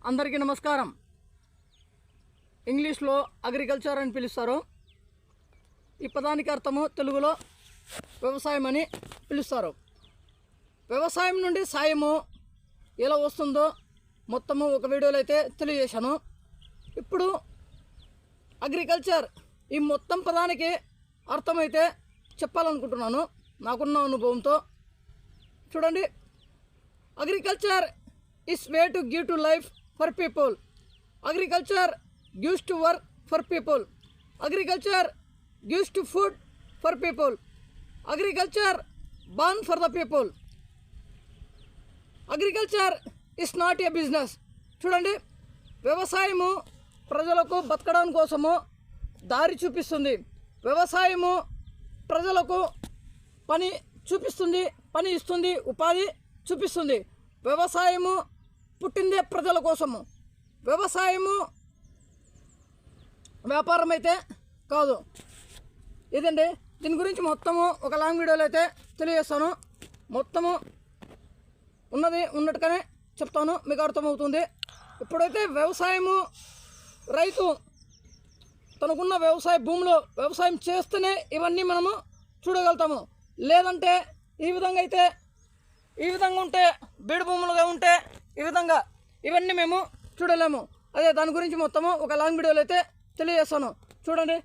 అందరికీ నమస్కారం. ఇంగ్లీష్లో అగ్రికల్చర్ అని పిలుస్తారు. ఈ పదానికి అర్థము తెలుగులో వ్యవసాయం అని పిలుస్తారు. వ్యవసాయం నుండి సాయము ఎలా వస్తుందో మొత్తము ఒక వీడియోలో అయితే తెలియజేశాను. ఇప్పుడు అగ్రికల్చర్ ఈ మొత్తం పదానికి అర్థమైతే చెప్పాలనుకుంటున్నాను నాకున్న అనుభవంతో. చూడండి, agriculture is way to give to life for people. Agriculture gives to work for people. Agriculture gives to food for people. Agriculture born for the people. Agriculture is not a business. చూడండి, వ్యవసాయము ప్రజలకు బతకడం కోసము దారి చూపిస్తుంది. వ్యవసాయము ప్రజలకు పని చూపిస్తుంది, పని ఇస్తుంది, ఉపాధి చూపిస్తుంది. వ్యవసాయము పుట్టిందే ప్రజల కోసము. వ్యవసాయము వ్యాపారం అయితే కాదు. ఇదండి, దీని గురించి మొత్తము ఒక లాంగ్ వీడియోలో అయితే తెలియజేస్తాను. మొత్తము ఉన్నది ఉన్నట్టుగానే చెప్తాను, మీకు అర్థమవుతుంది. ఇప్పుడైతే వ్యవసాయము రైతు తనకున్న వ్యవసాయ భూమిలో వ్యవసాయం చేస్తేనే ఇవన్నీ మనము చూడగలుగుతాము. లేదంటే ఈ విధంగా ఉంటే బీడు భూములుగా ఉంటే ఈ విధంగా ఇవన్నీ మేము చూడలేము. అదే దాని గురించి మొత్తము ఒక లాంగ్ వీడియోలో అయితే తెలియజేస్తాను. చూడండి.